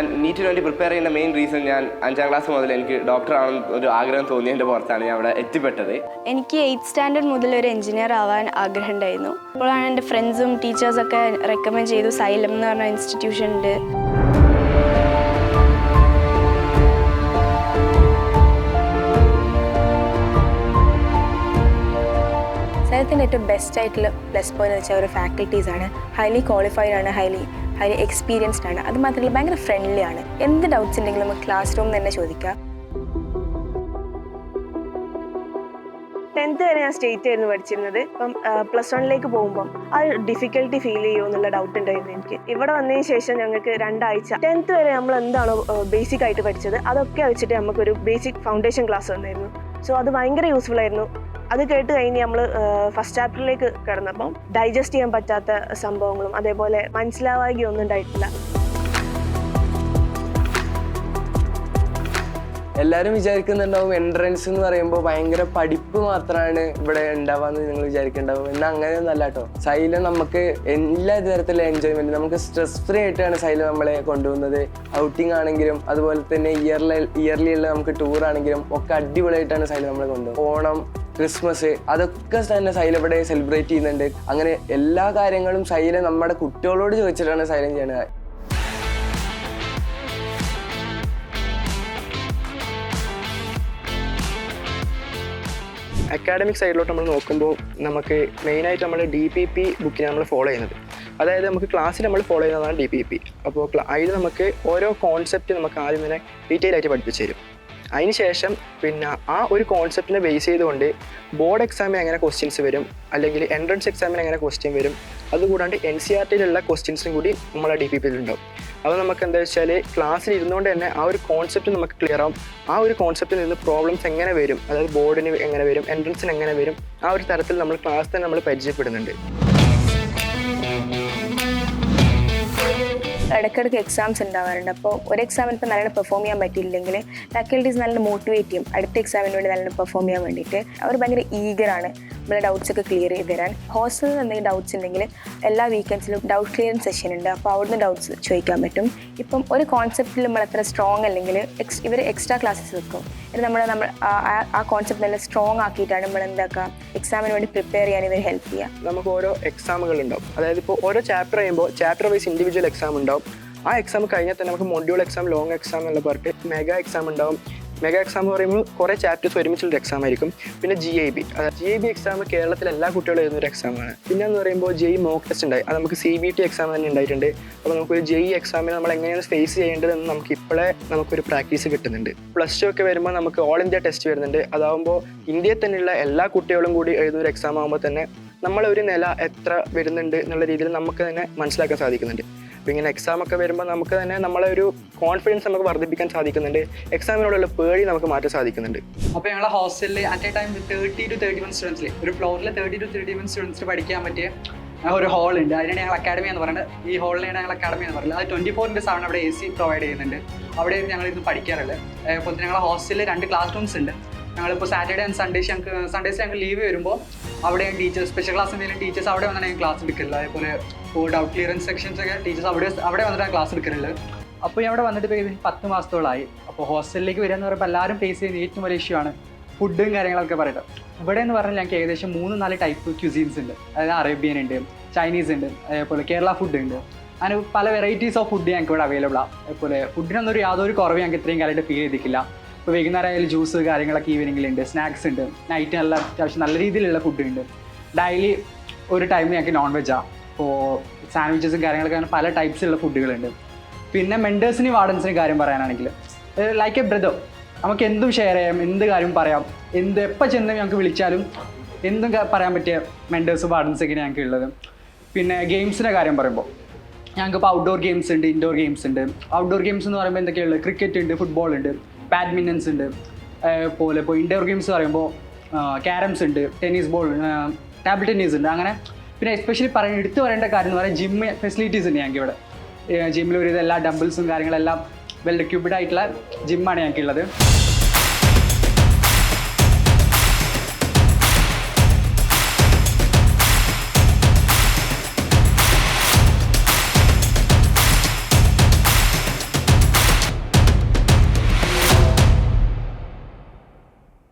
ഞാൻ നീറ്റിന് വേണ്ടി പ്രിപ്പയർ ചെയ്യുന്ന മെയിൻ റീസൺ ഞാൻ 5ാം ക്ലാസ് മുതൽ എനിക്ക് ഡോക്ടറാണെന്ന് ഒരു ആഗ്രഹം തോന്നിയതിൻ്റെ പുറത്താണ് ഞാൻ അവിടെ എത്തിപ്പെട്ടത്. എനിക്ക് 8th സ്റ്റാൻഡേർഡ് മുതൽ ഒരു എഞ്ചിനീയർ ആവാൻ ആഗ്രഹം ഉണ്ടായിരുന്നു. അപ്പോഴാണ് എൻ്റെ ഫ്രണ്ട്സും ടീച്ചേഴ്സൊക്കെ റെക്കമെൻഡ് ചെയ്തു സൈലം എന്ന് പറഞ്ഞ ഇൻസ്റ്റിറ്റ്യൂഷൻ ഉണ്ട്. സൈലത്തിൻ്റെ ഏറ്റവും ബെസ്റ്റ് ആയിട്ടുള്ള പ്ലസ് പോയിന്റ് എന്ന് വെച്ചാൽ ഒരു ഫാക്കൽറ്റീസാണ്. ഹൈലി ക്വാളിഫൈഡ് ആണ്, ഹൈലി എക്സ്പീരിയൻസ്ഡ് ആണ്. അത് മാത്രമല്ല ഭയങ്കര ഫ്രണ്ട്ലി ആണ്. എന്ത് ഡൗട്ട്സ് ഉണ്ടെങ്കിലും നമുക്ക് ക്ലാസ് റൂമിൽ തന്നെ ചോദിക്കാം. 10th വരെ ഞാൻ സ്റ്റേറ്റ് ആയിരുന്നു പഠിച്ചിരുന്നത്. ഇപ്പം +1 പോകുമ്പോൾ ആ ഡിഫിക്കൽട്ടി ഫീൽ ചെയ്യുമോ എന്നുള്ള ഡൗട്ട് ഉണ്ടായിരുന്നു എനിക്ക്. ഇവിടെ വന്നതിന് ശേഷം ഞങ്ങൾക്ക് 2 ആഴ്ച 10th വരെ നമ്മൾ എന്താണോ ബേസിക് ആയിട്ട് പഠിച്ചത് അതൊക്കെ വെച്ചിട്ട് നമുക്കൊരു ബേസിക് ഫൗണ്ടേഷൻ ക്ലാസ് വന്നിരുന്നു. സോ അത് ഭയങ്കര യൂസ്ഫുൾ ആയിരുന്നു. അത് കേട്ട് കഴിഞ്ഞ് നമ്മൾ ഫസ്റ്റ് ചാപ്റ്ററിലേക്ക് കിടന്നപ്പം ഡൈജസ്റ്റ് ചെയ്യാൻ പറ്റാത്ത സംഭവങ്ങളും അതേപോലെ മനസ്സിലാവാകിയൊന്നും ഉണ്ടായിട്ടില്ല. എല്ലാവരും വിചാരിക്കുന്നുണ്ടാവും എൻട്രൻസ് എന്ന് പറയുമ്പോൾ ഭയങ്കര പഠിപ്പ് മാത്രമാണ് ഇവിടെ ഉണ്ടാവാന്ന് നിങ്ങൾ വിചാരിക്കുന്നുണ്ടാവും. എന്നാൽ അങ്ങനെയൊന്നല്ല കേട്ടോ. സൈലം നമുക്ക് എല്ലാ തരത്തിലുള്ള എൻജോയ്മെന്റ്, നമുക്ക് സ്ട്രെസ് ഫ്രീ ആയിട്ടാണ് സൈലം നമ്മളെ കൊണ്ടുപോകുന്നത്. ഔട്ടിംഗ് ആണെങ്കിലും അതുപോലെ തന്നെ ഇയർലി ഉള്ള നമുക്ക് ടൂർ ആണെങ്കിലും ഒക്കെ അടിപൊളിയായിട്ടാണ് സൈലം നമ്മളെ കൊണ്ടുപോകുന്നത്. ഓണം, ക്രിസ്മസ് അതൊക്കെ തന്നെ സൈലം ഇവിടെ സെലിബ്രേറ്റ് ചെയ്യുന്നുണ്ട്. അങ്ങനെ എല്ലാ കാര്യങ്ങളും സൈലം നമ്മുടെ കുട്ടികളോട് ചോദിച്ചിട്ടാണ് സൈലം ചെയ്യുന്നത്. അക്കാഡമിക് സൈഡിലോട്ട് നമ്മൾ നോക്കുമ്പോൾ നമുക്ക് മെയിനായിട്ട് നമ്മൾ DPP ബുക്കിനെ നമ്മൾ ഫോളോ ചെയ്യുന്നത്. അതായത് നമുക്ക് ക്ലാസ്സിൽ നമ്മൾ ഫോളോ ചെയ്യുന്നതാണ് DPP. അപ്പോൾ അതിൽ നമുക്ക് ഓരോ കോൺസെപ്റ്റ് നമുക്ക് ആദ്യം തന്നെ ഡീറ്റെയിൽ ആയിട്ട് പഠിപ്പിച്ചു തരും. അതിനുശേഷം പിന്നെ ആ ഒരു കോൺസെപ്റ്റിനെ ബേസ് ചെയ്തുകൊണ്ട് ബോർഡ് എക്സാമിന് എങ്ങനെ ക്വസ്റ്റ്യൻസ് വരും, അല്ലെങ്കിൽ എൻട്രൻസ് എക്സാമിന് എങ്ങനെ ക്വസ്റ്റ്യൻ വരും, അതുകൂടാണ്ട് NCERTയിലുള്ള ക്വസ്റ്റ്യൻസും കൂടി നമ്മളെ DPPയിലുണ്ടാവും. അപ്പോൾ നമുക്ക് എന്താ വെച്ചാൽ ക്ലാസ്സിൽ ഇരുന്നുകൊണ്ട് തന്നെ ആ ഒരു കോൺസെപ്റ്റ് നമുക്ക് ക്ലിയർ ആവും. ആ ഒരു കോൺസെപ്റ്റിൽ നിന്ന് പ്രോബ്ലംസ് എങ്ങനെ വരും, അതായത് ബോർഡിന് എങ്ങനെ വരും, എൻട്രൻസിന് എങ്ങനെ വരും, ആ ഒരു തരത്തിൽ നമ്മൾ ക്ലാസ് തന്നെ നമ്മൾ പരിചയപ്പെടുന്നുണ്ട്. ഇടയ്ക്കിടയ്ക്ക് എക്സാംസ് ഉണ്ടാവാറുണ്ട്. അപ്പോൾ ഒരു എക്സാമിന് ഇപ്പോൾ നല്ലോണം പെർഫോം ചെയ്യാൻ പറ്റിയില്ലെങ്കിൽ ഫാക്കൽറ്റീസ് നല്ലോണം മോട്ടിവേറ്റ് ചെയ്യും അടുത്ത എക്സാമിന് വേണ്ടി നല്ലോണം പെർഫോം ചെയ്യാൻ വേണ്ടിയിട്ട്. അവർ ഭയങ്കര ഈഗറാണ് നമ്മളെ ഡൗട്ട്സ് ഒക്കെ ക്ലിയർ ചെയ്ത് തരാൻ. ഹോസ്റ്റലിൽ എന്തെങ്കിലും ഡൗട്ട്സ് ഉണ്ടെങ്കിൽ എല്ലാ വീക്കെൻഡ്സിലും ഡൗട്ട് ക്ലിയറൻസ് സെഷൻ ഉണ്ട്. അപ്പോൾ അവിടുന്ന് ഡൗട്ട്സ് ചോദിക്കാൻ പറ്റും. ഇപ്പം ഒരു കോൺസെപ്റ്റിൽ നമ്മൾ അത്ര സ്ട്രോങ് അല്ലെങ്കിൽ ഇവർ എക്സ്ട്രാ ക്ലാസ്സസ് വെക്കും. ഇത് നമ്മൾ ആ കോൺസെപ്റ്റ് നല്ല സ്ട്രോങ് ആക്കിയിട്ടാണ് നമ്മൾ എന്താക്കുക എക്സാമിന് വേണ്ടി പ്രിപ്പയർ ചെയ്യാൻ ഇവർ ഹെൽപ്പ് ചെയ്യുക. നമുക്ക് ഓരോ എക്സാമുകൾ ഉണ്ടാവും. അതായത് ഇപ്പോൾ ഓരോ ചാപ്റ്റർ ചെയ്യുമ്പോൾ ചാപ്റ്റർ വൈസ് ഇൻഡിവിജ്വൽ എക്സാം ഉണ്ടാവും. ആ എക്സാം കഴിഞ്ഞാൽ തന്നെ നമുക്ക് മൊഡ്യൂൾ എക്സാം, ലോങ് എക്സാം എന്നുള്ള പറഞ്ഞിട്ട് മെഗാ എക്സാം ഉണ്ടാവും. മെഗാ എക്സാം എന്ന് പറയുമ്പോൾ കുറേ ചാപ്റ്റേഴ്സ് ഒരുമിച്ചുള്ളൊരു എക്സാം ആയിരിക്കും. പിന്നെ GIB എക്സാം കേരളത്തിലെ എല്ലാ കുട്ടികളും എഴുതുന്നൊരു എക്സാമാണ്. പിന്നെ എന്ന് പറയുമ്പോൾ JEE മോക്ക് ടെസ്റ്റ് ഉണ്ടായി. അത് നമുക്ക് CBT എക്സാം തന്നെ ഉണ്ടായിട്ടുണ്ട്. അപ്പോൾ നമുക്കൊരു JEE എക്സാമിന് നമ്മൾ എങ്ങനെയാണ് ഫേസ് ചെയ്യേണ്ടതെന്ന് നമുക്ക് ഇപ്പോഴേ നമുക്കൊരു പ്രാക്ടീസ് കിട്ടുന്നുണ്ട്. +2 ഒക്കെ വരുമ്പോൾ നമുക്ക് ഓൾ ഇന്ത്യ ടെസ്റ്റ് വരുന്നുണ്ട്. അതാകുമ്പോൾ ഇന്ത്യയിൽ തന്നെയുള്ള എല്ലാ കുട്ടികളും കൂടി എഴുതുന്നൊരു എക്സാം ആകുമ്പോൾ തന്നെ നമ്മളൊരു നില എത്ര വരുന്നുണ്ട് എന്നുള്ള രീതിയിൽ നമുക്ക് തന്നെ മനസ്സിലാക്കാൻ സാധിക്കുന്നുണ്ട്. അപ്പോൾ ഇങ്ങനെ എക്സാമൊക്കെ വരുമ്പോൾ നമുക്ക് തന്നെ നമ്മളെ ഒരു കോൺഫിഡൻസ് നമുക്ക് വർദ്ധിപ്പിക്കാൻ സാധിക്കുന്നുണ്ട്. എക്സാമിനോടുള്ള പേടി നമുക്ക് മാറ്റാൻ സാധിക്കുന്നുണ്ട്. അപ്പോൾ ഞങ്ങളുടെ ഹോസ്റ്റലിൽ അറ്റ് എ ടൈം 30 to 31 സ്റ്റുഡൻസിൽ ഒരു ഫ്ലോറിൽ 30 to 31 സ്റ്റുഡൻസിന് പഠിക്കാൻ പറ്റിയ ഒരു ഹാളുണ്ട്. അതിനാണ് ഞങ്ങൾ അക്കാഡമി എന്ന് പറയുന്നത്. ഈ ഹാളിലാണ് ഞങ്ങൾ അക്കാഡമി എന്ന് പറയുന്നത്. അത് 24/7 അവിടെ AC പ്രൊവൈഡ് ചെയ്യുന്നുണ്ട്. അവിടെ ഞങ്ങൾ ഇത് പഠിക്കാറുള്ളത്. അപ്പോൾ ഞങ്ങളുടെ ഹോസ്റ്റലിൽ 2 ക്ലാസ് റൂംസ് ഉണ്ട്. ഞങ്ങളിപ്പോൾ സാറ്റർഡേ ആൻഡ് സൺഡേസ് ഞങ്ങൾക്ക് ലീവ് വരുമ്പോൾ അവിടെ ടീച്ചേഴ്സ് സ്പെഷ്യൽ ക്ലാസ് എന്തെങ്കിലും ടീച്ചേഴ്സ് അവിടെ വന്നിട്ട് ഞങ്ങൾ ക്ലാസ് എടുക്കില്ല. അതേപോലെ ഇപ്പോൾ ഡൗട്ട് ക്ലിയറൻസ് സെക്ഷൻസ് ഒക്കെ ടീച്ചേഴ്സ് അവിടെ വന്നിട്ടാണ് ക്ലാസ് എടുക്കുന്നുള്ളത്. അപ്പോൾ ഞാൻ അവിടെ വന്നിട്ട് ഇപ്പോൾ 10 മാസത്തോളമായി. അപ്പോൾ ഹോസ്റ്റലിലേക്ക് വരിക എന്ന് പറയുമ്പോൾ എല്ലാവരും ഫേസ് ചെയ്യുന്ന ഏറ്റവും വലിയ ഇഷ്യൂ ആണ് ഫുഡും കാര്യങ്ങളൊക്കെ പറയുന്നത്. ഇവിടെ എന്ന് പറഞ്ഞാൽ ഞങ്ങൾക്ക് ഏകദേശം 3-4 ടൈപ്പ് ക്യൂസീൻസ് ഉണ്ട്. അതായത് അറേബ്യൻ ഉണ്ട്, ചൈനീസ് ഉണ്ട്, അതേപോലെ കേരള ഫുഡ് ഉണ്ട്. അങ്ങനെ പല വെറൈറ്റീസ് ഓഫ് ഫുഡ് ഞങ്ങൾക്ക് ഇവിടെ അവൈലബിൾ ആണ്. അതേപോലെ ഫുഡിനൊന്നും യാതൊരു കുറവ് ഞങ്ങൾക്ക് ഇത്രയും കാലമായിട്ട് ഫീൽ ചെയ്തിട്ടില്ല. ഇപ്പോൾ വൈകുന്നേരം ആയാലും ജ്യൂസ് കാര്യങ്ങളൊക്കെ ഈവനിങ്ങിലുണ്ട്, സ്നാക്സ് ഉണ്ട്, നൈറ്റ് നല്ല അത്യാവശ്യം നല്ല രീതിയിലുള്ള ഫുഡ് ഉണ്ട്. ഡെയിലി ഒരു ടൈം ഞങ്ങൾക്ക് നോൺ വെജാണ്. ഇപ്പോൾ സാൻഡ്വിച്ചസും കാര്യങ്ങളൊക്കെ അങ്ങനെ പല ടൈപ്സിലുള്ള ഫുഡുകളുണ്ട്. പിന്നെ മെൻറ്റേഴ്സിനെയും വാർഡൻസിനെയും കാര്യം പറയാനാണെങ്കിൽ ലൈക്ക് എ ബ്രദർ, നമുക്ക് എന്തും ഷെയർ ചെയ്യാം, എന്ത് കാര്യം പറയാം, എപ്പോൾ ചെന്ന് ഞങ്ങൾക്ക് വിളിച്ചാലും എന്തും പറയാൻ പറ്റിയ മെൻറ്റേഴ്സും വാർഡൻസൊക്കെയാണ് ഞങ്ങൾക്ക് ഉള്ളത്. പിന്നെ ഗെയിംസിൻ്റെ കാര്യം പറയുമ്പോൾ ഞങ്ങൾക്കിപ്പോൾ ഔട്ട്ഡോർ ഗെയിംസ് ഉണ്ട്, ഇൻഡോർ ഗെയിംസ് ഉണ്ട്. ഔട്ട്ഡോർ ഗെയിംസ് എന്ന് പറയുമ്പോൾ എന്തൊക്കെയുള്ളത്? ക്രിക്കറ്റ് ഉണ്ട്, ഫുട്ബോൾ ഉണ്ട്, ബാഡ്മിൻ്റൺസ് ഉണ്ട്. പോലെ ഇപ്പോൾ ഇൻഡോർ ഗെയിംസ് പറയുമ്പോൾ ക്യാരംസ് ഉണ്ട്, ടെന്നീസ് ബോൾ, ടേബിൾ ടെന്നീസ് ഉണ്ട്. അങ്ങനെ പിന്നെ എസ്പെഷ്യലി എടുത്തു പറയേണ്ട കാര്യം എന്ന് പറയുന്നത് ജിം ഫെസിലിറ്റീസ് ഉണ്ട് ഞങ്ങൾക്ക് ഇവിടെ. ജിമ്മിൽ ഒരു എല്ലാ ഡംബിൾസും കാര്യങ്ങളെല്ലാം വെൽ എക്യുപ്ഡ് ആയിട്ടുള്ള ജിമ്മാണ് ഞങ്ങൾക്കുള്ളത്.